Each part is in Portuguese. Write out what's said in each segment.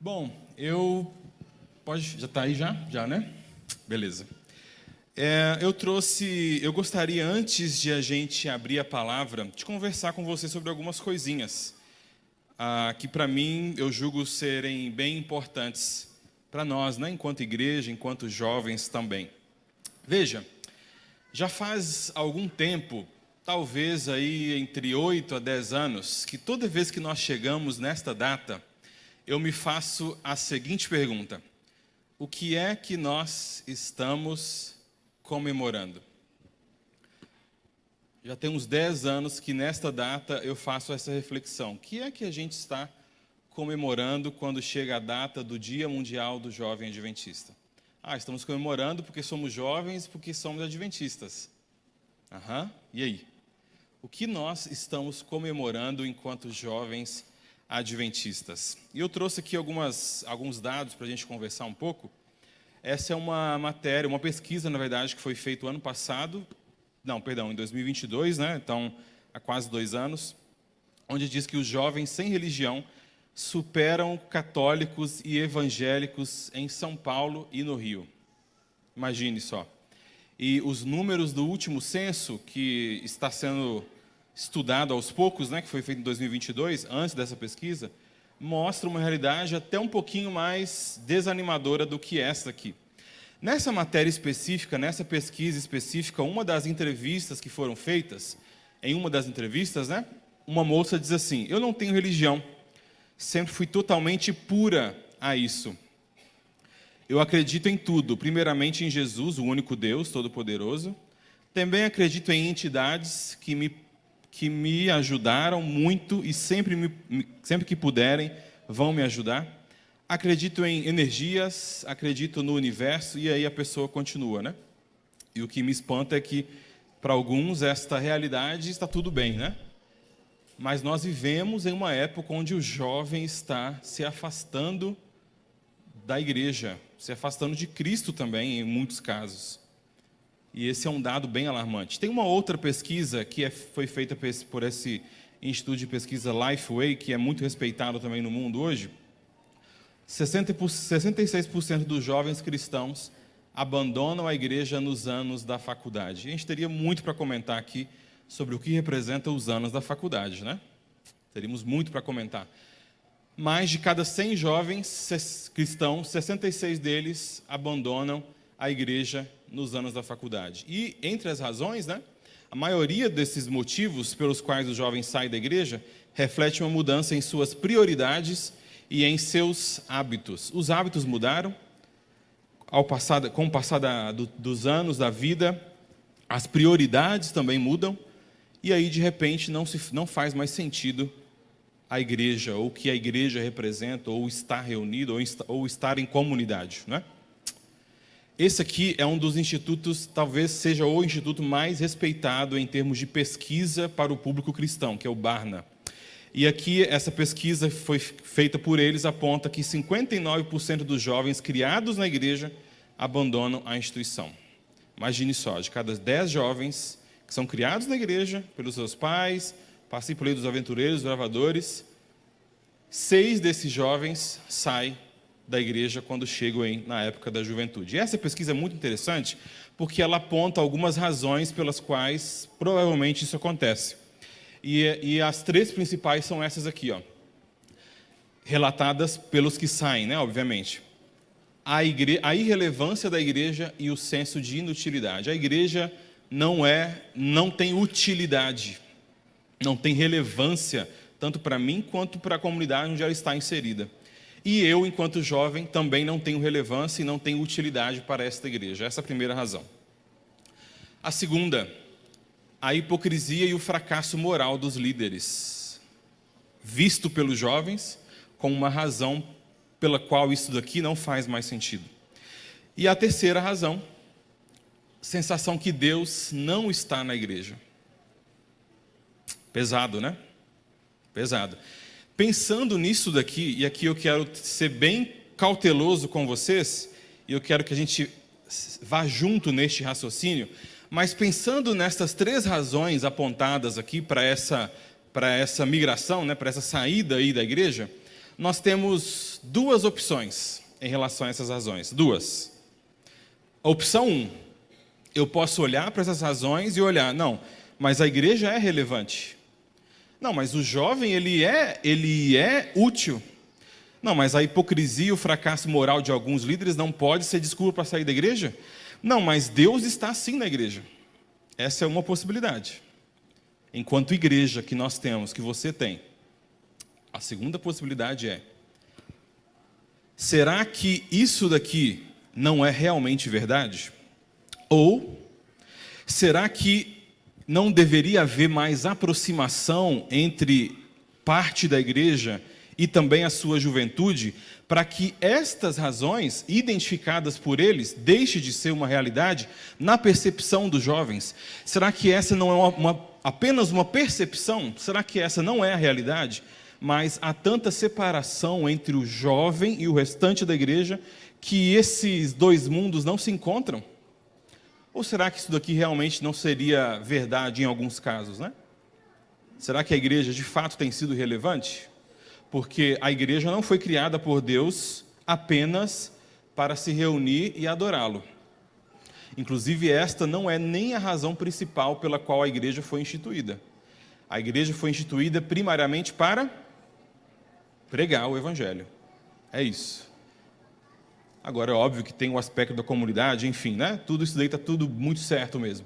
Bom, já está aí já, né? Beleza. Eu gostaria, antes de a gente abrir a palavra, de conversar com você sobre algumas coisinhas, que para mim eu julgo serem bem importantes para nós, né? Enquanto igreja, enquanto jovens também. Veja, já faz algum tempo, talvez aí entre 8 a 10 anos, que toda vez que nós chegamos nesta data, eu me faço a seguinte pergunta: o que é que nós estamos comemorando? Já tem uns 10 anos que nesta data eu faço essa reflexão. O que é que a gente está comemorando quando chega a data do Dia Mundial do Jovem Adventista? Estamos comemorando porque somos jovens, porque somos adventistas. E aí? O que nós estamos comemorando enquanto jovens adventistas? E eu trouxe aqui alguns dados para a gente conversar um pouco. Essa é uma matéria, uma pesquisa, na verdade, que foi feita em 2022, né? Então, há quase 2 anos, onde diz que os jovens sem religião superam católicos e evangélicos em São Paulo e no Rio. Imagine só. E os números do último censo, que está sendo estudado aos poucos, né, que foi feito em 2022, antes dessa pesquisa, mostra uma realidade até um pouquinho mais desanimadora do que essa aqui. Nessa matéria específica, nessa pesquisa específica, uma das entrevistas que foram feitas, em uma das entrevistas, né, uma moça diz assim: eu não tenho religião, sempre fui totalmente pura a isso. Eu acredito em tudo, primeiramente em Jesus, o único Deus Todo-Poderoso. Também acredito em entidades que me ajudaram muito e sempre que puderem vão me ajudar. Acredito em energias, acredito no universo, e aí a pessoa continua, né? E o que me espanta é que, para alguns, esta realidade está tudo bem, né? Mas nós vivemos em uma época onde o jovem está se afastando da igreja, se afastando de Cristo também, em muitos casos. E esse é um dado bem alarmante. Tem uma outra pesquisa que foi feita por esse Instituto de Pesquisa Lifeway, que é muito respeitado também no mundo hoje. 66% dos jovens cristãos abandonam a igreja nos anos da faculdade. E a gente teria muito para comentar aqui sobre o que representa os anos da faculdade, né? Teríamos muito para comentar. Mais de cada 100 jovens cristãos, 66 deles abandonam a igreja nos anos da faculdade. E, entre as razões, né, a maioria desses motivos pelos quais os jovens saem da igreja reflete uma mudança em suas prioridades e em seus hábitos. Os hábitos mudaram com o passar dos anos da vida, as prioridades também mudam, e aí, de repente, não faz mais sentido a igreja, ou o que a igreja representa, ou estar reunido, ou estar em comunidade, né? Esse aqui é um dos institutos, talvez seja o instituto mais respeitado em termos de pesquisa para o público cristão, que é o Barna. E aqui, essa pesquisa foi feita por eles, aponta que 59% dos jovens criados na igreja abandonam a instituição. Imagine só, de cada 10 jovens que são criados na igreja, pelos seus pais, participam dos aventureiros, bravadores, 6 desses jovens saem da igreja quando chegam na época da juventude. E essa pesquisa é muito interessante porque ela aponta algumas razões pelas quais provavelmente isso acontece. E as 3 principais são essas aqui, ó, relatadas pelos que saem, né, obviamente. A irrelevância da igreja e o senso de inutilidade. A igreja não tem utilidade, não tem relevância, tanto para mim quanto para a comunidade onde ela está inserida. E eu, enquanto jovem, também não tenho relevância e não tenho utilidade para esta igreja. Essa é a primeira razão. A segunda, a hipocrisia e o fracasso moral dos líderes, visto pelos jovens como uma razão pela qual isso daqui não faz mais sentido. E a terceira razão, sensação que Deus não está na igreja. Pesado, né? Pesado. Pensando nisso daqui, e aqui eu quero ser bem cauteloso com vocês, e eu quero que a gente vá junto neste raciocínio, mas pensando nessas 3 razões apontadas aqui para essa migração, né, para essa saída aí da igreja, Nós temos duas opções em relação a essas razões. Duas. A opção 1, eu posso olhar para essas razões e olhar, não, mas a igreja é relevante. Não, mas o jovem, ele é útil. Não, mas a hipocrisia e o fracasso moral de alguns líderes não pode ser desculpa para sair da igreja? Não, mas Deus está sim na igreja. Essa é uma possibilidade. Enquanto igreja que nós temos, que você tem. A segunda possibilidade é: será que isso daqui não é realmente verdade? Ou será que não deveria haver mais aproximação entre parte da igreja e também a sua juventude, para que estas razões, identificadas por eles, deixem de ser uma realidade na percepção dos jovens? Será que essa não é apenas uma percepção? Será que essa não é a realidade? Mas há tanta separação entre o jovem e o restante da igreja que esses dois mundos não se encontram? Ou será que isso daqui realmente não seria verdade em alguns casos, né? Será que a igreja de fato tem sido relevante? Porque a igreja não foi criada por Deus apenas para se reunir e adorá-lo. Inclusive, esta não é nem a razão principal pela qual a igreja foi instituída. A igreja foi instituída primariamente para pregar o evangelho. É isso. Agora, é óbvio que tem o aspecto da comunidade, enfim, né? Tudo isso daí está tudo muito certo mesmo.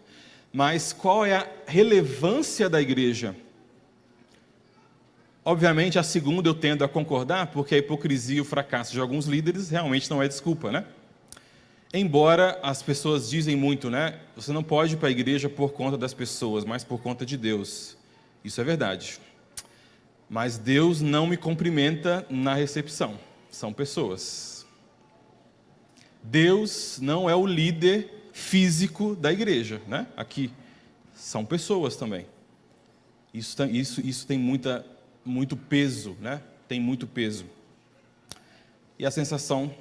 Mas qual é a relevância da igreja? Obviamente, a segunda eu tendo a concordar, porque a hipocrisia e o fracasso de alguns líderes realmente não é desculpa, né? Embora as pessoas dizem muito, né? Você não pode ir para a igreja por conta das pessoas, mas por conta de Deus. Isso é verdade. Mas Deus não me cumprimenta na recepção. São pessoas. Deus não é o líder físico da igreja, né? Aqui. São pessoas também. Isso tem muito peso, né? Tem muito peso. E a sensação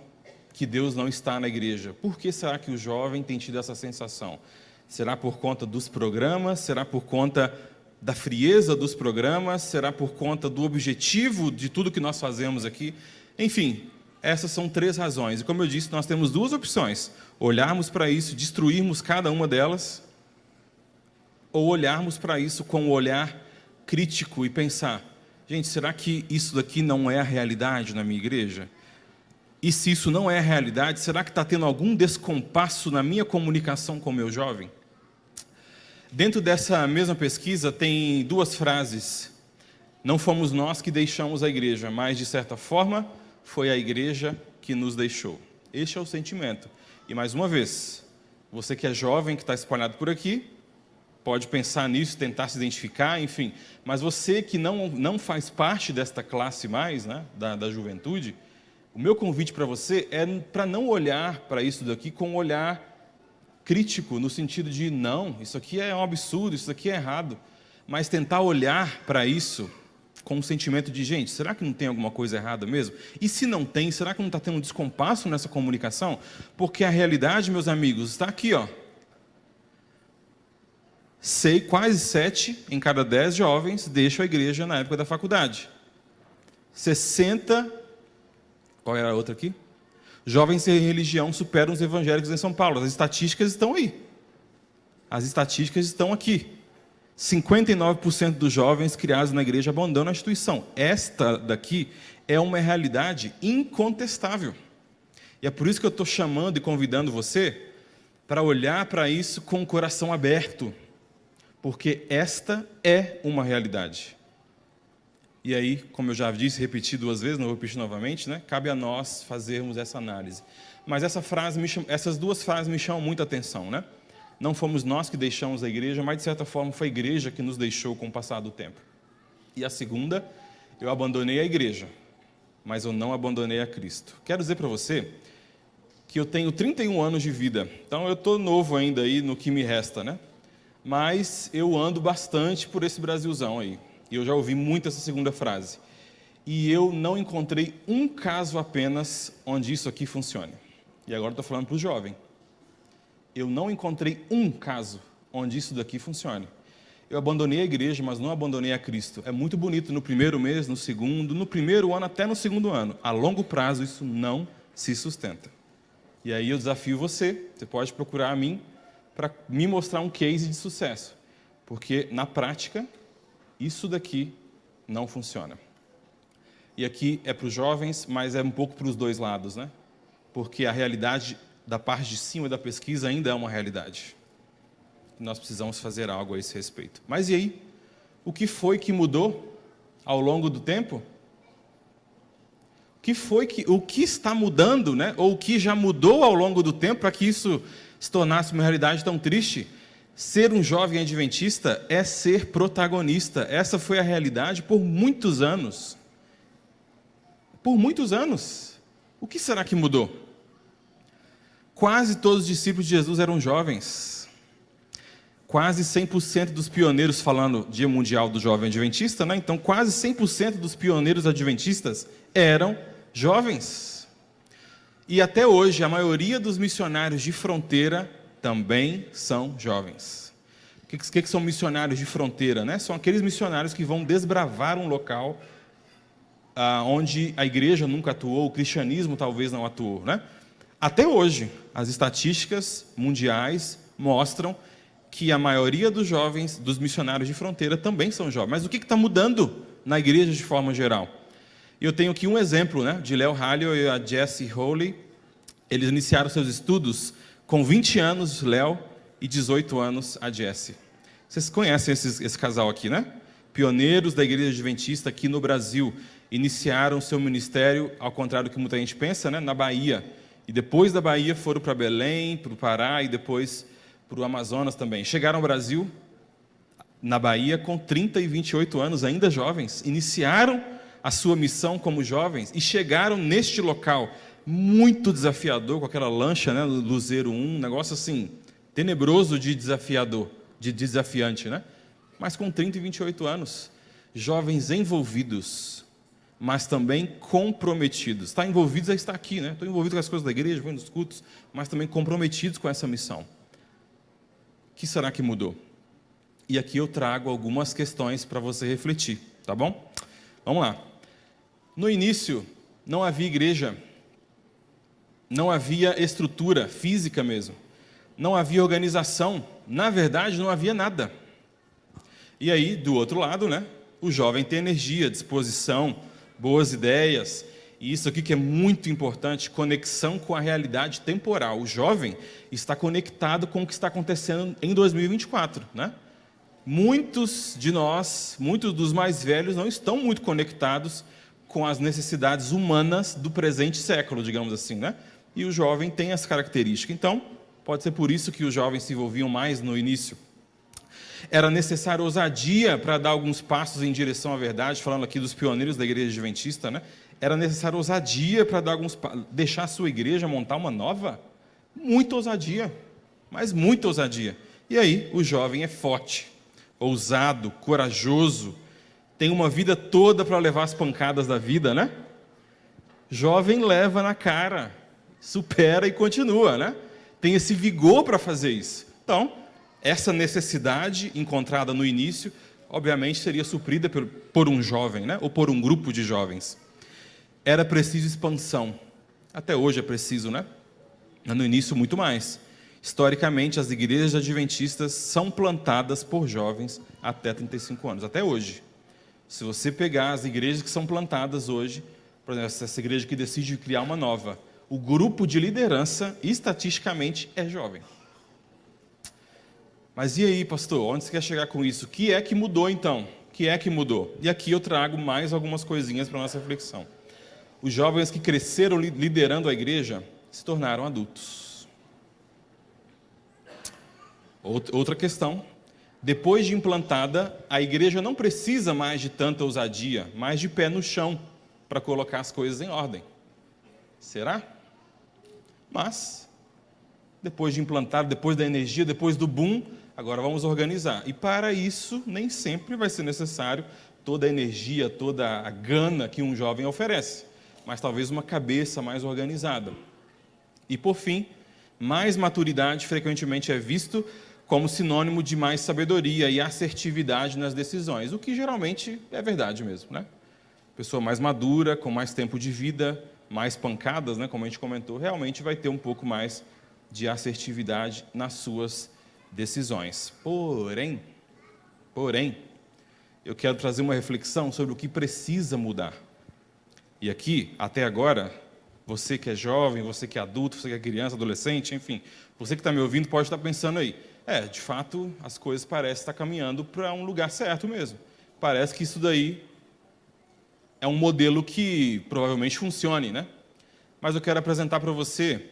que Deus não está na igreja. Por que será que o jovem tem tido essa sensação? Será por conta dos programas? Será por conta da frieza dos programas? Será por conta do objetivo de tudo que nós fazemos aqui? Enfim, essas são três razões. E como eu disse, nós temos duas opções: olharmos para isso, destruirmos cada uma delas, ou olharmos para isso com um olhar crítico e pensar: gente, será que isso daqui não é a realidade na minha igreja? E se isso não é a realidade, será que está tendo algum descompasso na minha comunicação com o meu jovem? Dentro dessa mesma pesquisa tem duas frases. Não fomos nós que deixamos a igreja, mas de certa forma foi a igreja que nos deixou. Este é o sentimento. E mais uma vez, você que é jovem, que está espalhado por aqui, pode pensar nisso, tentar se identificar, enfim. Mas você que não faz parte desta classe mais, né, da juventude, o meu convite para você é para não olhar para isso daqui com um olhar crítico, no sentido de, não, isso aqui é um absurdo, isso aqui é errado, mas tentar olhar para isso com um sentimento de, gente, será que não tem alguma coisa errada mesmo? E se não tem, será que não está tendo um descompasso nessa comunicação? Porque a realidade, meus amigos, está aqui, ó. Quase 7 em cada 10 jovens deixam a igreja na época da faculdade. 60, qual era a outra aqui? Jovens sem religião superam os evangélicos em São Paulo. As estatísticas estão aí. As estatísticas estão aqui. 59% dos jovens criados na igreja abandonam a instituição. Esta daqui é uma realidade incontestável. E é por isso que eu estou chamando e convidando você para olhar para isso com o coração aberto. Porque esta é uma realidade. E aí, como eu já disse, repeti 2 vezes, não vou repetir novamente, né? Cabe a nós fazermos essa análise. Mas essas duas frases me chamam muita atenção, né? Não fomos nós que deixamos a igreja, mas de certa forma foi a igreja que nos deixou com o passar do tempo. E a segunda, eu abandonei a igreja, mas eu não abandonei a Cristo. Quero dizer para você que eu tenho 31 anos de vida, então eu estou novo ainda aí no que me resta, né? Mas eu ando bastante por esse Brasilzão aí. E eu já ouvi muito essa segunda frase. E eu não encontrei um caso apenas onde isso aqui funcione. E agora estou falando para o jovem. Eu não encontrei um caso onde isso daqui funcione. Eu abandonei a igreja, mas não abandonei a Cristo. É muito bonito no primeiro mês, no segundo, no primeiro ano, até no segundo ano. A longo prazo, isso não se sustenta. E aí eu desafio você pode procurar a mim para me mostrar um case de sucesso. Porque, na prática, isso daqui não funciona. E aqui é para os jovens, mas é um pouco para os dois lados, né? Porque a realidade da parte de cima da pesquisa ainda é uma realidade. Nós precisamos fazer algo a esse respeito. Mas e aí? O que foi que mudou ao longo do tempo? O que está mudando, né? Ou o que já mudou ao longo do tempo para que isso se tornasse uma realidade tão triste? Ser um jovem adventista é ser protagonista. Essa foi a realidade por muitos anos. Por muitos anos. O que será que mudou? Quase todos os discípulos de Jesus eram jovens. Quase 100% dos pioneiros, falando Dia Mundial do Jovem Adventista, né? Então quase 100% dos pioneiros adventistas eram jovens. E até hoje, a maioria dos missionários de fronteira também são jovens. O que são missionários de fronteira, né? São aqueles missionários que vão desbravar um local onde a igreja nunca atuou, o cristianismo talvez não atuou, né? Até hoje, as estatísticas mundiais mostram que a maioria dos jovens, dos missionários de fronteira, também são jovens. Mas o que está mudando na igreja de forma geral? Eu tenho aqui um exemplo, né, de Léo Halley e a Jessie Hawley. Eles iniciaram seus estudos com 20 anos, Léo, e 18 anos, a Jessie. Vocês conhecem esse casal aqui, né? Pioneiros da igreja adventista aqui no Brasil. Iniciaram seu ministério, ao contrário do que muita gente pensa, né, na Bahia. E depois da Bahia foram para Belém, para o Pará e depois para o Amazonas também. Chegaram ao Brasil, na Bahia, com 30 e 28 anos, ainda jovens. Iniciaram a sua missão como jovens e chegaram neste local muito desafiador, com aquela lancha, né, Luzeiro 1, um negócio assim, tenebroso de desafiador, de desafiante, né? Mas com 30 e 28 anos, jovens envolvidos, mas também comprometidos. Estar envolvidos é estar aqui, né? Estou envolvido com as coisas da igreja, vou nos cultos, mas também comprometidos com essa missão. O que será que mudou? E aqui eu trago algumas questões para você refletir, tá bom? Vamos lá. No início, não havia igreja, não havia estrutura física mesmo, não havia organização, na verdade não havia nada. E aí, do outro lado, né, o jovem tem energia, disposição, boas ideias, e isso aqui que é muito importante, conexão com a realidade temporal. O jovem está conectado com o que está acontecendo em 2024, né? Muitos de nós, muitos dos mais velhos, não estão muito conectados com as necessidades humanas do presente século, digamos assim, né? E o jovem tem essa característica. Então, pode ser por isso que os jovens se envolviam mais no início. Era necessário ousadia para dar alguns passos em direção à verdade, falando aqui dos pioneiros da igreja adventista, né? Era necessário ousadia para dar deixar a sua igreja, montar uma nova? Muita ousadia, mas muita ousadia. E aí, o jovem é forte, ousado, corajoso, tem uma vida toda para levar as pancadas da vida, né? Jovem leva na cara, supera e continua, né? Tem esse vigor para fazer isso. Então, essa necessidade encontrada no início, obviamente, seria suprida por um jovem, né? Ou por um grupo de jovens. Era preciso expansão. Até hoje é preciso, né? No início, muito mais. Historicamente, as igrejas adventistas são plantadas por jovens até 35 anos, até hoje. Se você pegar as igrejas que são plantadas hoje, por exemplo, essa igreja que decide criar uma nova, o grupo de liderança, estatisticamente, é jovem. Mas e aí, pastor, onde você quer chegar com isso? O que é que mudou, então? O que é que mudou? E aqui eu trago mais algumas coisinhas para a nossa reflexão. Os jovens que cresceram liderando a igreja se tornaram adultos. Outra questão. Depois de implantada, a igreja não precisa mais de tanta ousadia, mas de pé no chão para colocar as coisas em ordem. Será? Mas, depois de implantado, depois da energia, depois do boom, agora vamos organizar. E para isso, nem sempre vai ser necessário toda a energia, toda a gana que um jovem oferece, mas talvez uma cabeça mais organizada. E por fim, mais maturidade frequentemente é visto como sinônimo de mais sabedoria e assertividade nas decisões, o que geralmente é verdade mesmo, né? Pessoa mais madura, com mais tempo de vida, mais pancadas, né, como a gente comentou, realmente vai ter um pouco mais de assertividade nas suas decisões. Porém, eu quero trazer uma reflexão sobre o que precisa mudar. E aqui, até agora, você que é jovem, você que é adulto, você que é criança, adolescente, enfim, você que está me ouvindo pode estar pensando aí, de fato, as coisas parecem estar caminhando para um lugar certo mesmo. Parece que isso daí é um modelo que provavelmente funcione, né? Mas eu quero apresentar para você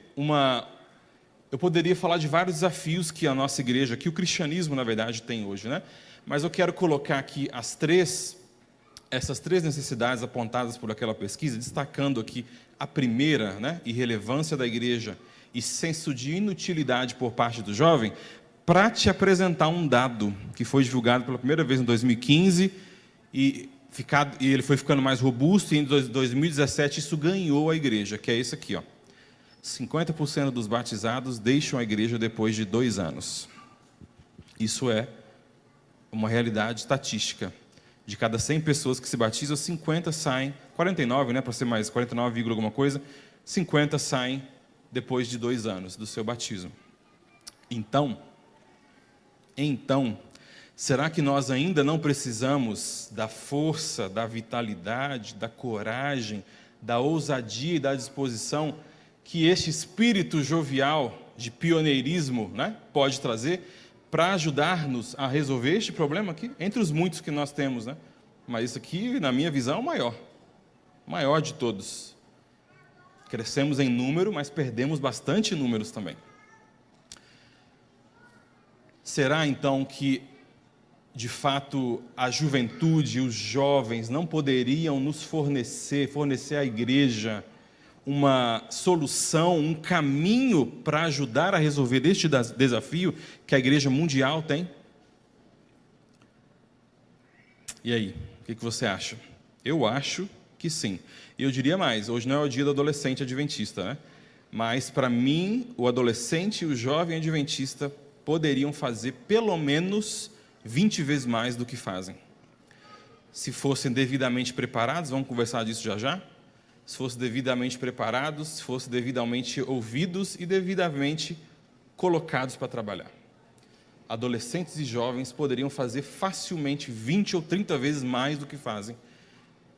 Eu poderia falar de vários desafios que a nossa igreja, que o cristianismo, na verdade, tem hoje, né? Mas eu quero colocar aqui essas três necessidades apontadas por aquela pesquisa, destacando aqui a primeira, né? Irrelevância da igreja e senso de inutilidade por parte do jovem, para te apresentar um dado que foi divulgado pela primeira vez em 2015 e ele foi ficando mais robusto, e em 2017 isso ganhou a igreja, que é esse aqui, ó. 50% dos batizados deixam a igreja depois de 2 anos. Isso é uma realidade estatística. De cada 100 pessoas que se batizam, 50 saem, 49, né, para ser mais, 49, alguma coisa, 50 saem depois de 2 anos do seu batismo. Então, será que nós ainda não precisamos da força, da vitalidade, da coragem, da ousadia e da disposição que este espírito jovial de pioneirismo, né, pode trazer para ajudar-nos a resolver este problema aqui, entre os muitos que nós temos, né? Mas isso aqui, na minha visão, é o maior de todos. Crescemos em número, mas perdemos bastante números também. Será então que, de fato, a juventude e os jovens não poderiam nos fornecer à igreja uma solução, um caminho para ajudar a resolver este desafio que a igreja mundial tem? E aí, o que você acha? Eu acho que sim. E eu diria mais, hoje não é o dia do adolescente adventista, né? Mas, para mim, o adolescente e o jovem adventista poderiam fazer pelo menos 20 vezes mais do que fazem. Se fossem devidamente preparados, vamos conversar disso já já, se fossem devidamente preparados, se fossem devidamente ouvidos e devidamente colocados para trabalhar. Adolescentes e jovens poderiam fazer facilmente 20 ou 30 vezes mais do que fazem.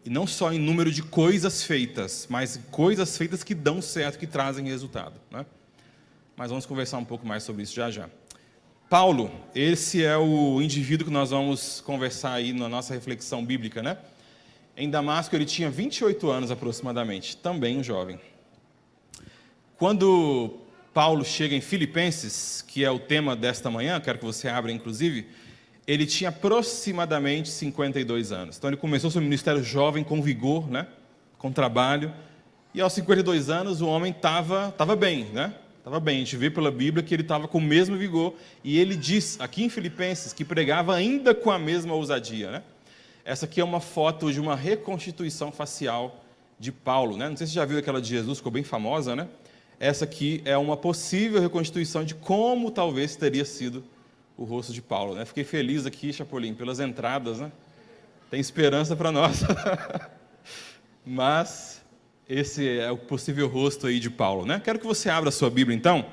E não só em número de coisas feitas, mas coisas feitas que dão certo, que trazem resultado, né? Mas vamos conversar um pouco mais sobre isso já já. Paulo, esse é o indivíduo que nós vamos conversar aí na nossa reflexão bíblica, né? Em Damasco ele tinha 28 anos aproximadamente, também um jovem. Quando Paulo chega em Filipenses, que é o tema desta manhã, quero que você abra inclusive, ele tinha aproximadamente 52 anos. Então ele começou seu ministério jovem, com vigor, né? Com trabalho, e aos 52 anos o homem estava bem, né? Estava bem, a gente vê pela Bíblia que ele estava com o mesmo vigor, e ele diz aqui em Filipenses que pregava ainda com a mesma ousadia, né? Essa aqui é uma foto de uma reconstituição facial de Paulo, né? Não sei se você já viu aquela de Jesus, ficou bem famosa, né? Essa aqui é uma possível reconstituição de como talvez teria sido o rosto de Paulo, né? Fiquei feliz aqui, Chapolin, pelas entradas, né? Tem esperança para nós. Mas esse é o possível rosto aí de Paulo, né? Quero que você abra a sua Bíblia, então,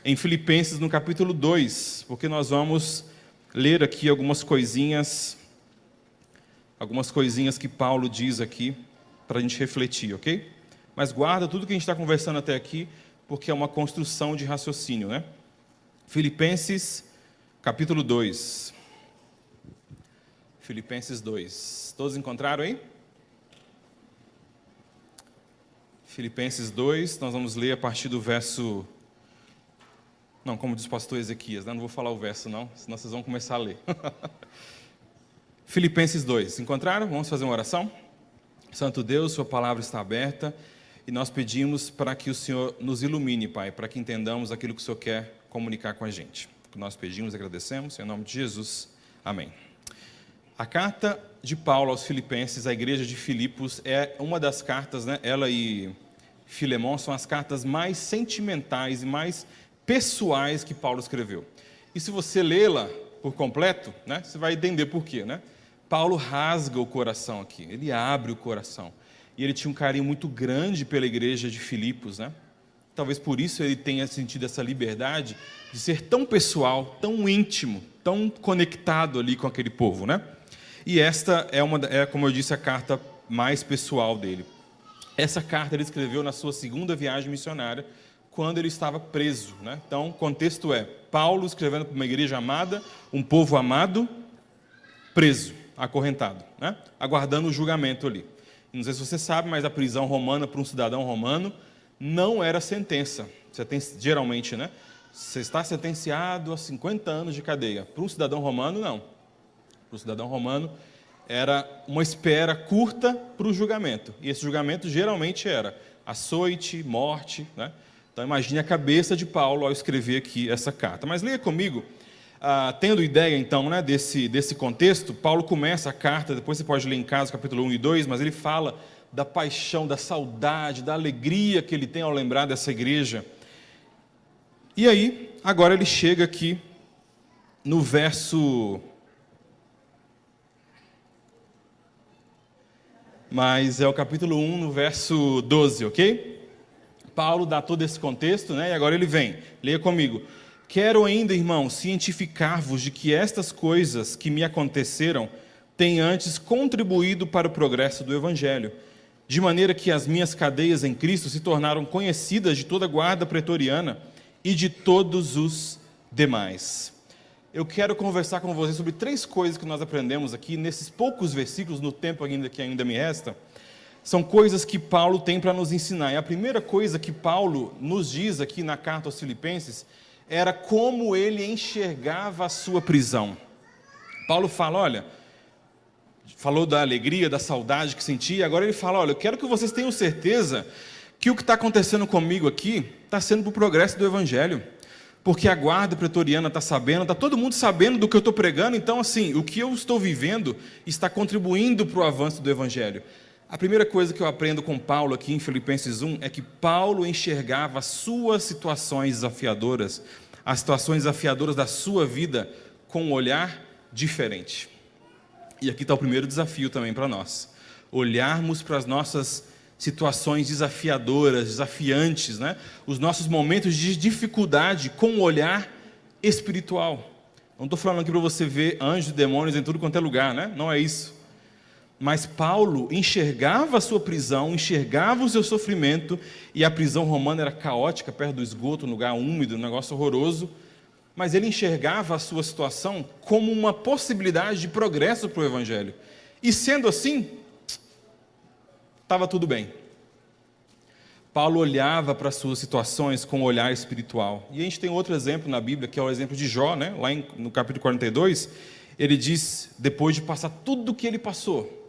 em Filipenses, no capítulo 2, porque nós vamos ler aqui algumas coisinhas que Paulo diz aqui, para a gente refletir, ok? Mas guarda tudo que a gente está conversando até aqui, porque é uma construção de raciocínio, né? Filipenses, capítulo 2. Filipenses 2. Todos encontraram aí? Filipenses 2, nós vamos ler a partir do verso... Não, como diz o pastor Ezequias, né? Não vou falar o verso não, senão vocês vão começar a ler. Filipenses 2, encontraram? Vamos fazer uma oração? Santo Deus, sua palavra está aberta e nós pedimos para que o Senhor nos ilumine, Pai, para que entendamos aquilo que o Senhor quer comunicar com a gente. Nós pedimos e agradecemos, em nome de Jesus. Amém. A carta de Paulo aos Filipenses, à igreja de Filipos, é uma das cartas, né? Ela e Filemão são as cartas mais sentimentais e mais pessoais que Paulo escreveu. E se você lê-la por completo, né, você vai entender por quê, né? Paulo rasga o coração aqui, ele abre o coração. E ele tinha um carinho muito grande pela igreja de Filipos, né? Talvez por isso ele tenha sentido essa liberdade de ser tão pessoal, tão íntimo, tão conectado ali com aquele povo, né? E esta é, como eu disse, a carta mais pessoal dele. Essa carta ele escreveu na sua segunda viagem missionária, quando ele estava preso, né? Então, o contexto é Paulo escrevendo para uma igreja amada, um povo amado, preso, acorrentado, né? Aguardando o julgamento ali. Não sei se você sabe, mas a prisão romana para um cidadão romano não era sentença. Geralmente, né? Você está sentenciado a 50 anos de cadeia. Para um cidadão romano, não. Para o cidadão romano, era uma espera curta para o julgamento. E esse julgamento geralmente era açoite, morte, né? Então, imagine a cabeça de Paulo ao escrever aqui essa carta. Mas leia comigo, tendo ideia, então, né, desse contexto, Paulo começa a carta, depois você pode ler em casa, capítulo 1 e 2, mas ele fala da paixão, da saudade, da alegria que ele tem ao lembrar dessa igreja. E aí, agora ele chega aqui no verso... Mas é o capítulo 1, no verso 12, ok? Paulo dá todo esse contexto, né? E agora ele vem. Leia comigo. Quero ainda, irmãos, cientificar-vos de que estas coisas que me aconteceram têm antes contribuído para o progresso do Evangelho, de maneira que as minhas cadeias em Cristo se tornaram conhecidas de toda a guarda pretoriana e de todos os demais. Eu quero conversar com vocês sobre 3 coisas que nós aprendemos aqui, nesses poucos versículos, no tempo que ainda me resta. São coisas que Paulo tem para nos ensinar. E a primeira coisa que Paulo nos diz aqui na carta aos Filipenses era como ele enxergava a sua prisão. Paulo fala, olha, falou da alegria, da saudade que sentia, agora ele fala, olha, eu quero que vocês tenham certeza que o que está acontecendo comigo aqui está sendo para o progresso do Evangelho. Porque a guarda pretoriana está sabendo, está todo mundo sabendo do que eu estou pregando, então assim, o que eu estou vivendo está contribuindo para o avanço do Evangelho. A primeira coisa que eu aprendo com Paulo aqui em Filipenses 1 é que Paulo enxergava as suas situações desafiadoras, as situações desafiadoras da sua vida, com um olhar diferente. E aqui está o primeiro desafio também para nós. Olharmos para as nossas situações desafiadoras, desafiantes, né? Os nossos momentos de dificuldade com um olhar espiritual. Não estou falando aqui para você ver anjos e demônios em tudo quanto é lugar, né? Não é isso. Mas Paulo enxergava a sua prisão, enxergava o seu sofrimento, e a prisão romana era caótica, perto do esgoto, um lugar úmido, um negócio horroroso, mas ele enxergava a sua situação como uma possibilidade de progresso para o Evangelho. E sendo assim, estava tudo bem. Paulo olhava para as suas situações com um olhar espiritual. E a gente tem outro exemplo na Bíblia, que é o exemplo de Jó, né? Lá no capítulo 42, ele diz, depois de passar tudo o que ele passou,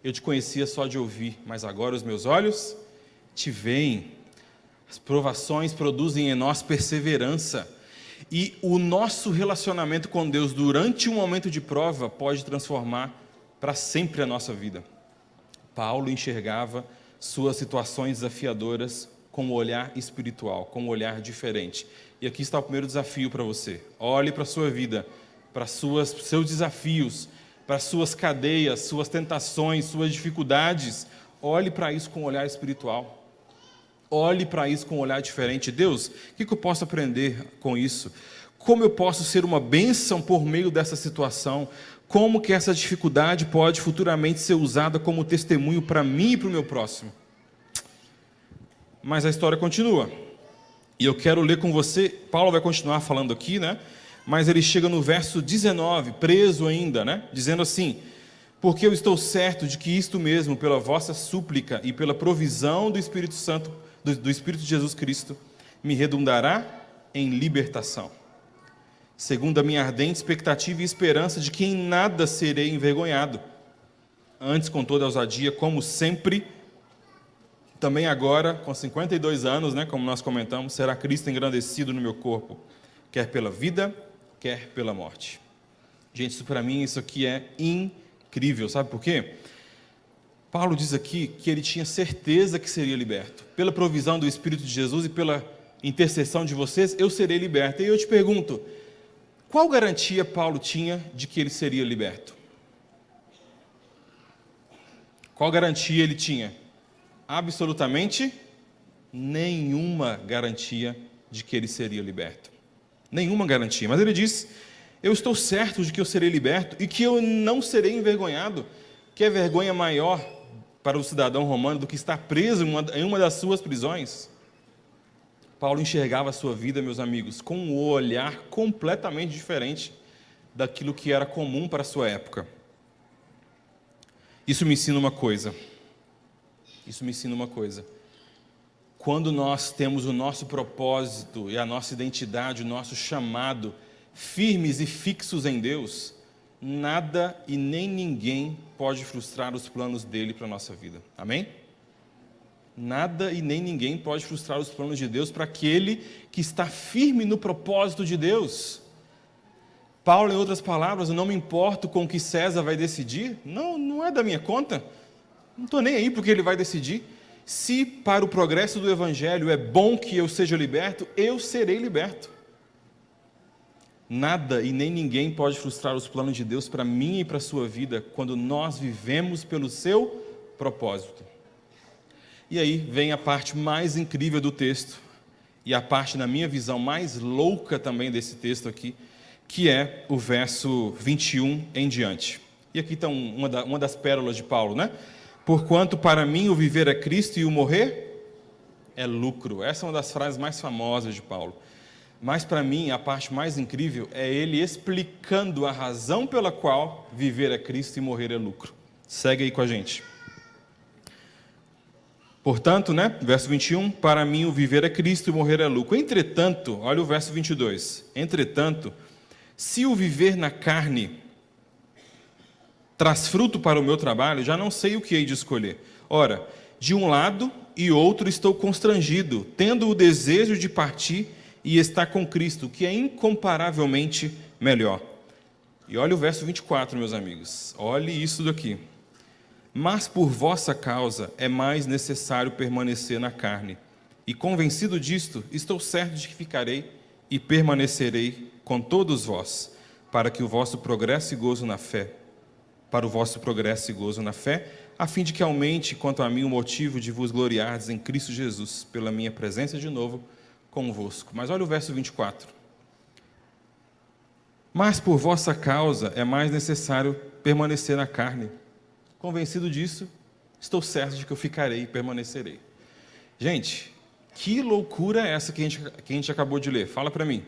eu te conhecia só de ouvir, mas agora os meus olhos te veem. As provações produzem em nós perseverança. E o nosso relacionamento com Deus durante um momento de prova pode transformar para sempre a nossa vida. Paulo enxergava suas situações desafiadoras com um olhar espiritual, com um olhar diferente. E aqui está o primeiro desafio para você. Olhe para a sua vida, para seus desafios, para suas cadeias, suas tentações, suas dificuldades. Olhe para isso com um olhar espiritual. Olhe para isso com um olhar diferente. Deus, o que eu posso aprender com isso? Como eu posso ser uma bênção por meio dessa situação? Como que essa dificuldade pode futuramente ser usada como testemunho para mim e para o meu próximo? Mas a história continua. E eu quero ler com você, Paulo vai continuar falando aqui, né? Mas ele chega no verso 19, preso ainda, né? Dizendo assim, porque eu estou certo de que isto mesmo, pela vossa súplica e pela provisão do Espírito Santo, do Espírito de Jesus Cristo, me redundará em libertação. Segundo a minha ardente expectativa e esperança de que em nada serei envergonhado. Antes, com toda a ousadia, como sempre, também agora, com 52 anos, né, como nós comentamos, será Cristo engrandecido no meu corpo, quer pela vida, quer pela morte. Gente, isso para mim, isso aqui é incrível, sabe por quê? Paulo diz aqui que ele tinha certeza que seria liberto. Pela provisão do Espírito de Jesus e pela intercessão de vocês, eu serei liberto. E eu te pergunto, Qual garantia Paulo tinha de que ele seria liberto? Qual garantia ele tinha? Absolutamente nenhuma garantia de que ele seria liberto. Nenhuma garantia. Mas ele diz: eu estou certo de que eu serei liberto e que eu não serei envergonhado, que é vergonha maior para o cidadão romano do que estar preso em uma das suas prisões. Paulo enxergava a sua vida, meus amigos, com um olhar completamente diferente daquilo que era comum para a sua época. Isso me ensina uma coisa. Quando nós temos o nosso propósito e a nossa identidade, o nosso chamado firmes e fixos em Deus, nada e nem ninguém pode frustrar os planos dele para a nossa vida. Amém? Nada e nem ninguém pode frustrar os planos de Deus para aquele que está firme no propósito de Deus. Paulo, em outras palavras: eu não me importo com o que César vai decidir, não é da minha conta, não estou nem aí porque ele vai decidir. Se para o progresso do Evangelho é bom que eu seja liberto, eu serei liberto. Nada e nem ninguém pode frustrar os planos de Deus para mim e para a sua vida, quando nós vivemos pelo seu propósito. E aí vem a parte mais incrível do texto, e a parte, na minha visão, mais louca também desse texto aqui, que é o verso 21 em diante. E aqui está uma das pérolas de Paulo, né? Porquanto para mim o viver é Cristo e o morrer é lucro. Essa é uma das frases mais famosas de Paulo. Mas para mim a parte mais incrível é ele explicando a razão pela qual viver é Cristo e morrer é lucro. Segue aí com a gente. Portanto, né, verso 21, para mim o viver é Cristo e morrer é lucro. Entretanto, olha o verso 22. Entretanto, se o viver na carne traz fruto para o meu trabalho, já não sei o que hei de escolher. Ora, de um lado e outro estou constrangido, tendo o desejo de partir e estar com Cristo, que é incomparavelmente melhor. E olha o verso 24, meus amigos. Olhe isso daqui. Mas por vossa causa é mais necessário permanecer na carne. E convencido disto, estou certo de que ficarei e permanecerei com todos vós, para que o vosso progresso e gozo na fé, a fim de que aumente quanto a mim o motivo de vos gloriardes em Cristo Jesus, pela minha presença de novo convosco. Mas olha o verso 24. Mas por vossa causa é mais necessário permanecer na carne. Convencido disso, estou certo de que eu ficarei e permanecerei. Gente, que loucura é essa que a gente acabou de ler? Fala para mim.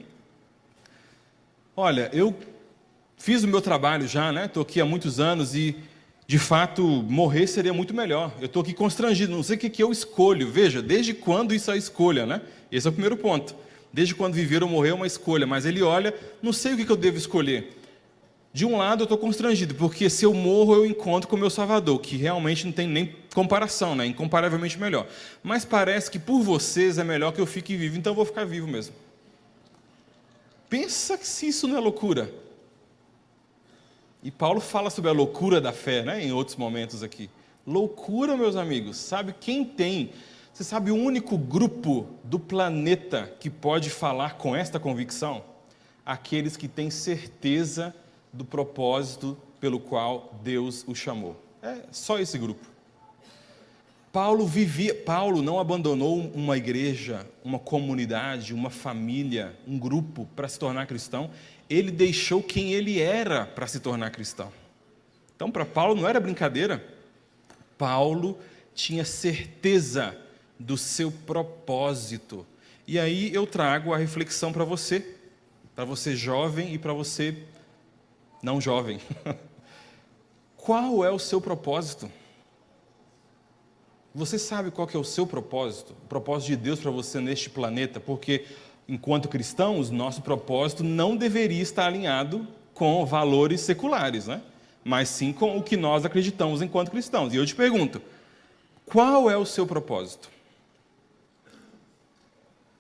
Olha, eu fiz o meu trabalho já, né? Estou aqui há muitos anos e, de fato, morrer seria muito melhor. Eu estou aqui constrangido, não sei o que eu escolho. Veja, desde quando isso é escolha, né? Esse é o primeiro ponto. Desde quando viver ou morrer é uma escolha, mas ele olha, não sei o que eu devo escolher. De um lado eu estou constrangido, porque se eu morro eu encontro com o meu Salvador, que realmente não tem nem comparação, né? Incomparavelmente melhor. Mas parece que por vocês é melhor que eu fique vivo, então eu vou ficar vivo mesmo. Pensa se isso não é loucura. E Paulo fala sobre a loucura da fé, né? Em outros momentos aqui. Loucura, meus amigos. Sabe quem tem? Você sabe o único grupo do planeta que pode falar com esta convicção? Aqueles que têm certeza do propósito pelo qual Deus o chamou. É só esse grupo. Paulo não abandonou uma igreja, uma comunidade, uma família, um grupo para se tornar cristão. Ele deixou quem ele era para se tornar cristão. Então, para Paulo não era brincadeira. Paulo tinha certeza do seu propósito. E aí eu trago a reflexão para você jovem e para você não jovem. Qual é o seu propósito? Você sabe qual que é o seu propósito? O propósito de Deus para você neste planeta? Porque, enquanto cristãos, nosso propósito não deveria estar alinhado com valores seculares, né? Mas sim com o que nós acreditamos enquanto cristãos. E eu te pergunto, qual é o seu propósito?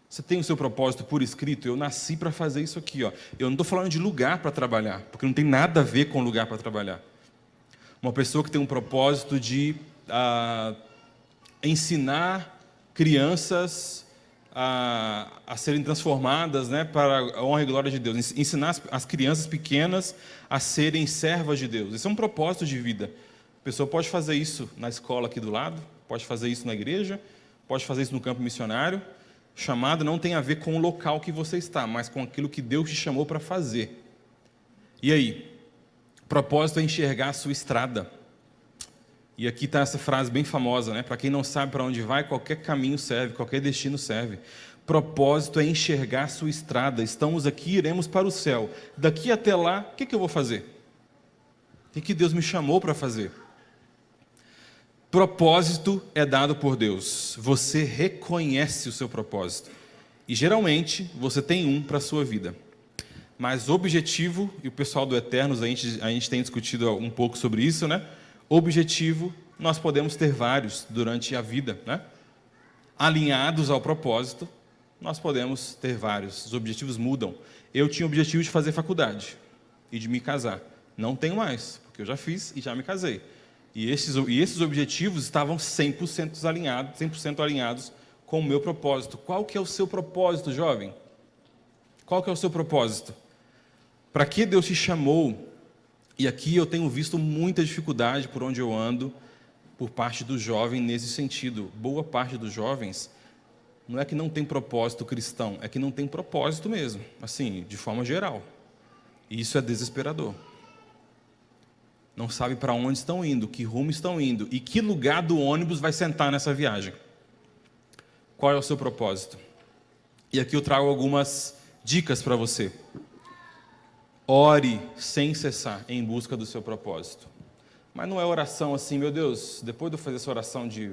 Você tem o seu propósito por escrito? Eu nasci para fazer isso aqui, ó. Eu não estou falando de lugar para trabalhar, porque não tem nada a ver com lugar para trabalhar. Uma pessoa que tem um propósito de ensinar crianças a serem transformadas, né, para a honra e glória de Deus. Ensinar as crianças pequenas a serem servas de Deus. Isso é um propósito de vida. A pessoa pode fazer isso na escola aqui do lado, pode fazer isso na igreja, pode fazer isso no campo missionário. O chamado não tem a ver com o local que você está, mas com aquilo que Deus te chamou para fazer. E aí? O propósito é enxergar a sua estrada. E aqui está essa frase bem famosa, né? Para quem não sabe para onde vai, qualquer caminho serve, qualquer destino serve. Propósito é enxergar a sua estrada. Estamos aqui, iremos para o céu. Daqui até lá, o que eu vou fazer? O que Deus me chamou para fazer? Propósito é dado por Deus. Você reconhece o seu propósito. E geralmente você tem um para a sua vida. Mas objetivo, e o pessoal do Eternos, a gente tem discutido um pouco sobre isso, né? Objetivo, nós podemos ter vários durante a vida, né? Alinhados ao propósito, nós podemos ter vários. Os objetivos mudam. Eu tinha o objetivo de fazer faculdade e de me casar. Não tenho mais, porque eu já fiz e já me casei. E esses objetivos estavam 100% alinhados com o meu propósito. Qual que é o seu propósito, jovem? Qual que é o seu propósito? Para que Deus te chamou? E aqui eu tenho visto muita dificuldade por onde eu ando, por parte do jovem nesse sentido. Boa parte dos jovens não é que não tem propósito cristão, é que não tem propósito mesmo, assim, de forma geral. E isso é desesperador. Não sabe para onde estão indo, que rumo estão indo e que lugar do ônibus vai sentar nessa viagem. Qual é o seu propósito? E aqui eu trago algumas dicas para você. Ore sem cessar em busca do seu propósito. Mas não é oração assim, meu Deus, depois de eu fazer essa oração de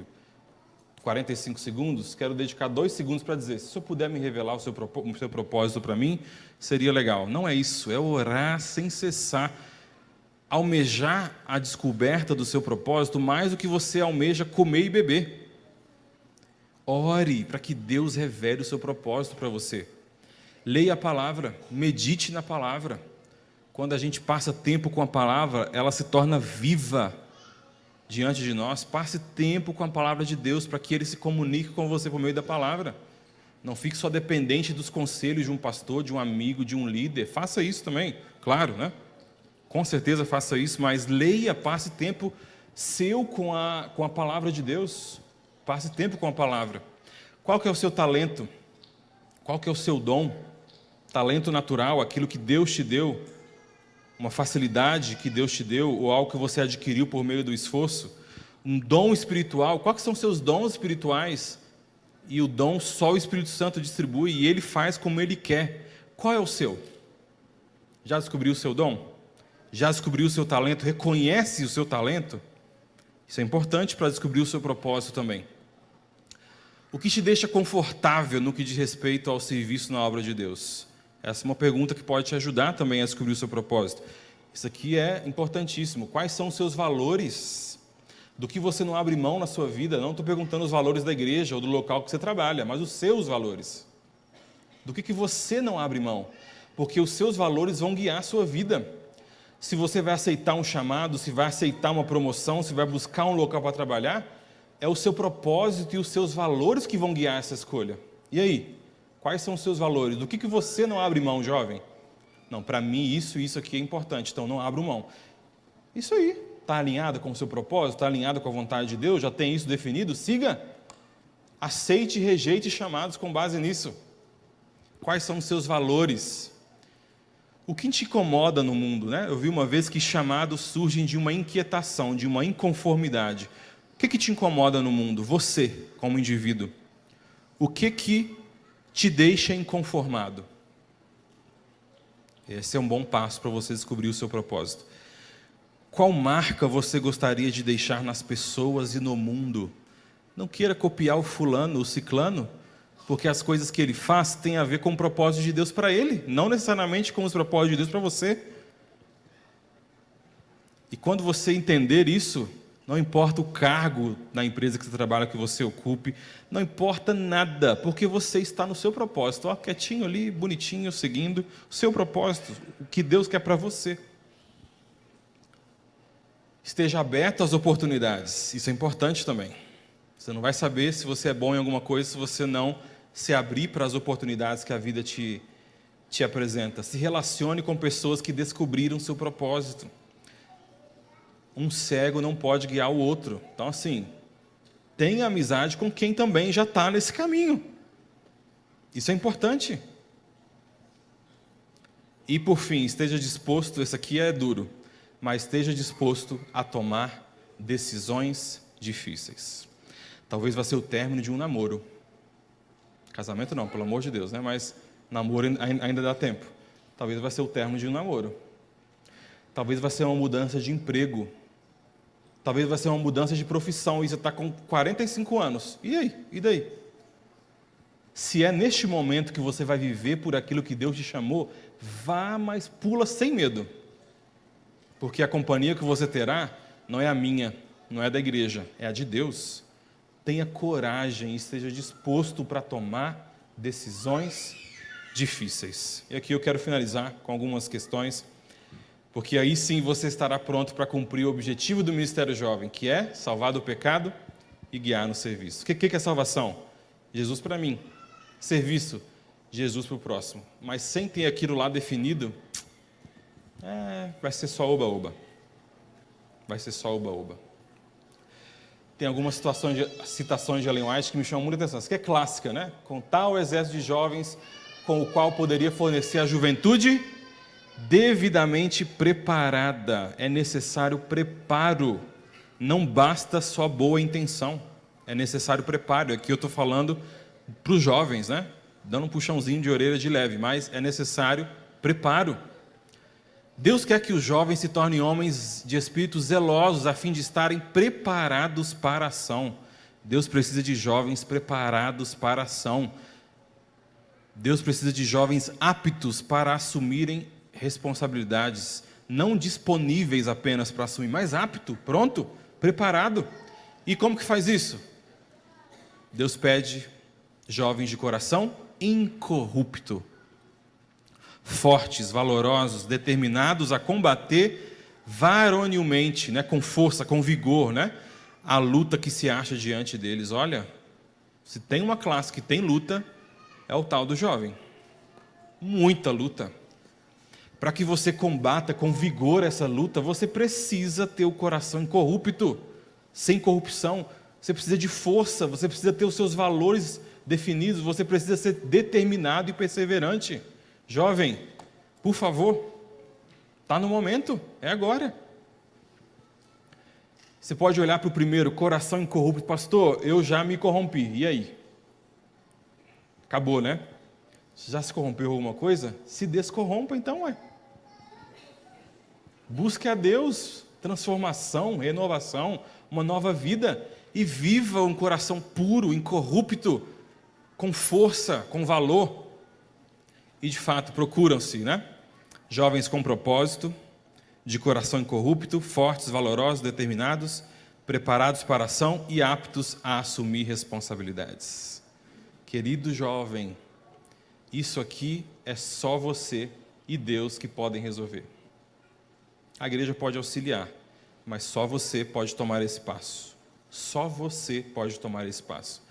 45 segundos, quero dedicar 2 segundos para dizer, se o senhor puder me revelar o seu propósito para mim, seria legal. Não é isso, é orar sem cessar, almejar a descoberta do seu propósito mais do que você almeja comer e beber. Ore para que Deus revele o seu propósito para você. Leia a palavra, medite na palavra. Quando a gente passa tempo com a palavra, ela se torna viva diante de nós. Passe tempo com a palavra de Deus para que Ele se comunique com você por meio da palavra. Não fique só dependente dos conselhos de um pastor, de um amigo, de um líder. Faça isso também, claro, né? Com certeza faça isso, mas leia, passe tempo seu com a palavra de Deus. Passe tempo com a palavra. Qual que é o seu talento? Qual que é o seu dom? Talento natural, aquilo que Deus te deu, uma facilidade que Deus te deu, ou algo que você adquiriu por meio do esforço. Um dom espiritual, quais são seus dons espirituais? E o dom só o Espírito Santo distribui e Ele faz como Ele quer. Qual é o seu? Já descobriu o seu dom? Já descobriu o seu talento? Reconhece o seu talento? Isso é importante para descobrir o seu propósito também. O que te deixa confortável no que diz respeito ao serviço na obra de Deus? Essa é uma pergunta que pode te ajudar também a descobrir o seu propósito. Isso aqui é importantíssimo. Quais são os seus valores? Do que você não abre mão na sua vida? Não estou perguntando os valores da igreja ou do local que você trabalha, mas os seus valores. Do que você não abre mão? Porque os seus valores vão guiar a sua vida. Se você vai aceitar um chamado, se vai aceitar uma promoção, se vai buscar um local para trabalhar, é o seu propósito e os seus valores que vão guiar essa escolha. E aí? Quais são os seus valores? Do que você não abre mão, jovem? Não, para mim isso aqui é importante, então não abro mão. Isso aí, está alinhado com o seu propósito? Está alinhado com a vontade de Deus? Já tem isso definido? Siga. Aceite e rejeite chamados com base nisso. Quais são os seus valores? O que te incomoda no mundo, né? Eu vi uma vez que chamados surgem de uma inquietação, de uma inconformidade. O que te incomoda no mundo? Você, como indivíduo. O que te deixa inconformado? Esse é um bom passo para você descobrir o seu propósito. Qual marca você gostaria de deixar nas pessoas e no mundo? Não queira copiar o fulano, o ciclano, porque as coisas que ele faz têm a ver com o propósito de Deus para ele, não necessariamente com os propósitos de Deus para você. E quando você entender isso, não importa o cargo na empresa que você trabalha, que você ocupe, não importa nada, porque você está no seu propósito, quietinho ali, bonitinho, seguindo o seu propósito, o que Deus quer para você. Esteja aberto às oportunidades, isso é importante também. Você não vai saber se você é bom em alguma coisa se você não se abrir para as oportunidades que a vida te apresenta. Se relacione com pessoas que descobriram seu propósito. Um cego não pode guiar o outro. Então, assim, tenha amizade com quem também já está nesse caminho. Isso é importante. E, por fim, esteja disposto, esse aqui é duro, mas esteja disposto a tomar decisões difíceis. Talvez vá ser o término de um namoro. Casamento não, pelo amor de Deus, né? Mas namoro ainda dá tempo. Talvez vá ser o término de um namoro. Talvez vá ser uma mudança de emprego. Talvez vá ser uma mudança de profissão. E você está com 45 anos. E aí? E daí? Se é neste momento que você vai viver por aquilo que Deus te chamou, vá, mas pula sem medo. Porque a companhia que você terá não é a minha, não é da igreja, é a de Deus. Tenha coragem e esteja disposto para tomar decisões difíceis. E aqui eu quero finalizar com algumas questões, porque aí sim você estará pronto para cumprir o objetivo do Ministério Jovem, que é salvar do pecado e guiar no serviço. O que é salvação? Jesus para mim. Serviço, Jesus para o próximo. Mas sem ter aquilo lá definido, vai ser só oba-oba. Vai ser só oba-oba. Tem algumas citações de Ellen White que me chamam muita atenção. Isso aqui é clássica, né? Com tal exército de jovens com o qual poderia fornecer a juventude devidamente preparada. É necessário preparo. Não basta só boa intenção. É necessário preparo. Aqui eu estou falando para os jovens, né? Dando um puxãozinho de orelha de leve, mas é necessário preparo. Deus quer que os jovens se tornem homens de espírito zelosos, a fim de estarem preparados para a ação. Deus precisa de jovens preparados para a ação. Deus precisa de jovens aptos para assumirem responsabilidades, não disponíveis apenas para assumir, mas apto, pronto, preparado. E como que faz isso? Deus pede jovens de coração incorrupto, fortes, valorosos, determinados a combater varonilmente, né, com força, com vigor, né, a luta que se acha diante deles. Olha, se tem uma classe que tem luta, é o tal do jovem. Muita luta. Para que você combata com vigor essa luta, você precisa ter o coração incorrupto, sem corrupção. Você precisa de força, você precisa ter os seus valores definidos, você precisa ser determinado e perseverante. Jovem, por favor, está no momento, é agora. Você pode olhar para o primeiro, coração incorrupto, pastor, eu já me corrompi, e aí? Acabou, né? Você já se corrompeu alguma coisa? Se descorrompa então, Busque a Deus, transformação, renovação, uma nova vida, e viva um coração puro, incorrupto, com força, com valor. E de fato, procuram-se, né? Jovens com propósito, de coração incorrupto, fortes, valorosos, determinados, preparados para a ação e aptos a assumir responsabilidades. Querido jovem, isso aqui é só você e Deus que podem resolver. A igreja pode auxiliar, mas só você pode tomar esse passo. Só você pode tomar esse passo.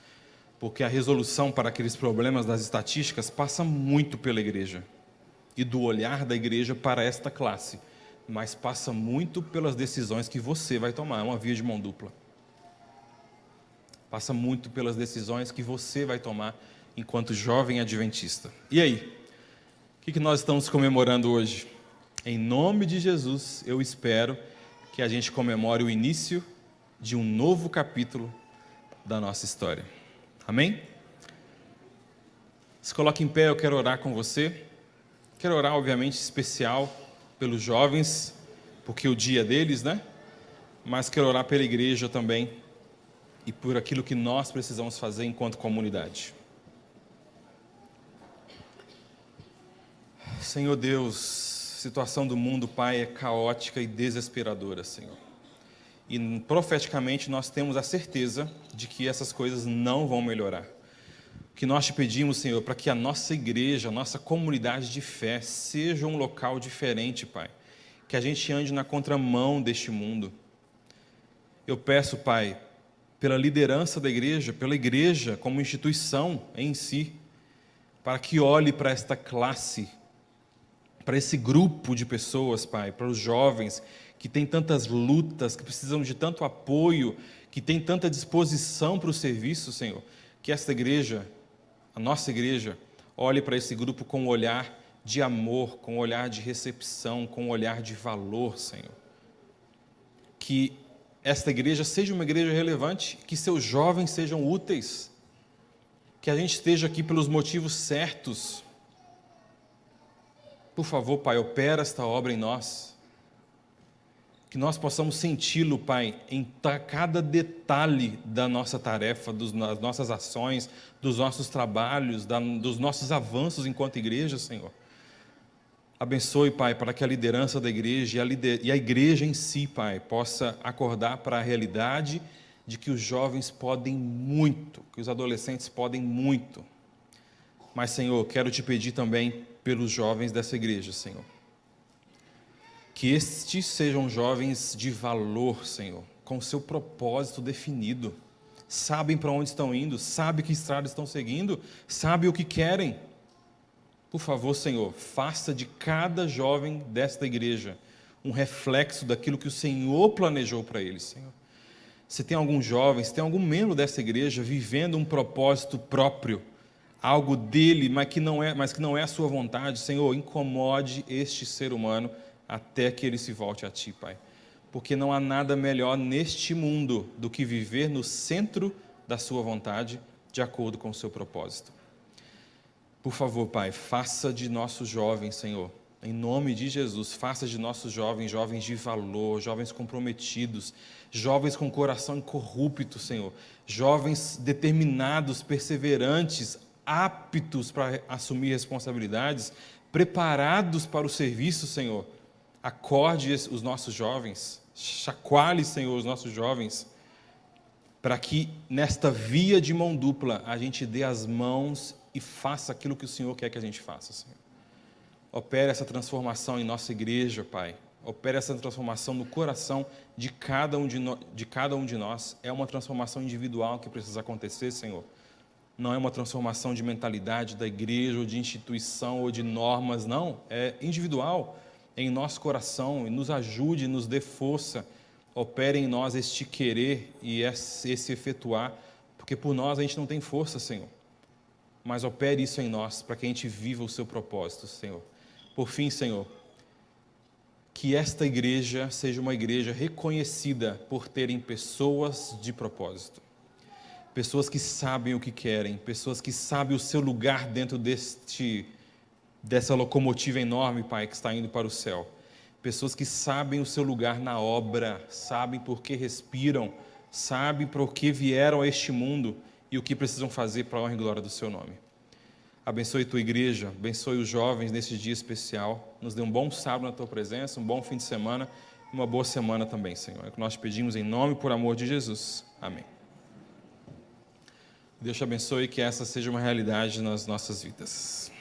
Porque a resolução para aqueles problemas das estatísticas passa muito pela igreja. E do olhar da igreja para esta classe. Mas passa muito pelas decisões que você vai tomar. É uma via de mão dupla. Passa muito pelas decisões que você vai tomar enquanto jovem adventista. E aí? O que nós estamos comemorando hoje? Em nome de Jesus, eu espero que a gente comemore o início de um novo capítulo da nossa história. Amém? Se coloque em pé, eu quero orar com você. Quero orar, obviamente, especial pelos jovens, porque é o dia deles, né? Mas quero orar pela igreja também e por aquilo que nós precisamos fazer enquanto comunidade. Senhor Deus, a situação do mundo, Pai, é caótica e desesperadora, Senhor. E profeticamente nós temos a certeza de que essas coisas não vão melhorar. O que nós te pedimos, Senhor, para que a nossa igreja, a nossa comunidade de fé seja um local diferente, Pai. Que a gente ande na contramão deste mundo. Eu peço, Pai, pela liderança da igreja, pela igreja como instituição em si, para que olhe para esta classe, para esse grupo de pessoas, Pai, para os jovens que têm tantas lutas, que precisam de tanto apoio, que têm tanta disposição para o serviço, Senhor, que esta igreja, a nossa igreja, olhe para esse grupo com um olhar de amor, com um olhar de recepção, com um olhar de valor, Senhor. Que esta igreja seja uma igreja relevante, que seus jovens sejam úteis, que a gente esteja aqui pelos motivos certos. Por favor, Pai, opera esta obra em nós, que nós possamos senti-lo, Pai, em cada detalhe da nossa tarefa, das nossas ações, dos nossos trabalhos, dos nossos avanços enquanto igreja, Senhor. Abençoe, Pai, para que a liderança da igreja e a igreja em si, Pai, possa acordar para a realidade de que os jovens podem muito, que os adolescentes podem muito. Mas, Senhor, quero te pedir também pelos jovens dessa igreja, Senhor. Que estes sejam jovens de valor, Senhor, com o seu propósito definido. Sabem para onde estão indo, sabem que estrada estão seguindo, sabem o que querem. Por favor, Senhor, faça de cada jovem desta igreja um reflexo daquilo que o Senhor planejou para eles, Senhor. Se tem algum jovem, se tem algum membro dessa igreja vivendo um propósito próprio, algo dele, mas que não é a sua vontade, Senhor, incomode este ser humano até que ele se volte a Ti, Pai. Porque não há nada melhor neste mundo do que viver no centro da sua vontade, de acordo com o seu propósito. Por favor, Pai, faça de nossos jovens, Senhor, em nome de Jesus, faça de nossos jovens, jovens de valor, jovens comprometidos, jovens com coração incorrupto, Senhor, jovens determinados, perseverantes, aptos para assumir responsabilidades, preparados para o serviço, Senhor. Acorde os nossos jovens, chacoalhe, Senhor, os nossos jovens, para que nesta via de mão dupla a gente dê as mãos e faça aquilo que o Senhor quer que a gente faça, Senhor. Opere essa transformação em nossa igreja, Pai. Opere essa transformação no coração de cada um de nós. É uma transformação individual que precisa acontecer, Senhor. Não é uma transformação de mentalidade da igreja, ou de instituição, ou de normas, não. É individual, em nosso coração, e nos ajude, nos dê força. Opere em nós este querer e esse efetuar, porque por nós a gente não tem força, Senhor. Mas opere isso em nós, para que a gente viva o seu propósito, Senhor. Por fim, Senhor, que esta igreja seja uma igreja reconhecida por terem pessoas de propósito. Pessoas que sabem o que querem, pessoas que sabem o seu lugar dentro dessa locomotiva enorme, Pai, que está indo para o céu. Pessoas que sabem o seu lugar na obra, sabem por que respiram, sabem por que vieram a este mundo e o que precisam fazer para a honra e glória do seu nome. Abençoe tua igreja, abençoe os jovens nesse dia especial, nos dê um bom sábado na tua presença, um bom fim de semana e uma boa semana também, Senhor. É o que nós pedimos em nome e por amor de Jesus. Amém. Deus te abençoe e que essa seja uma realidade nas nossas vidas.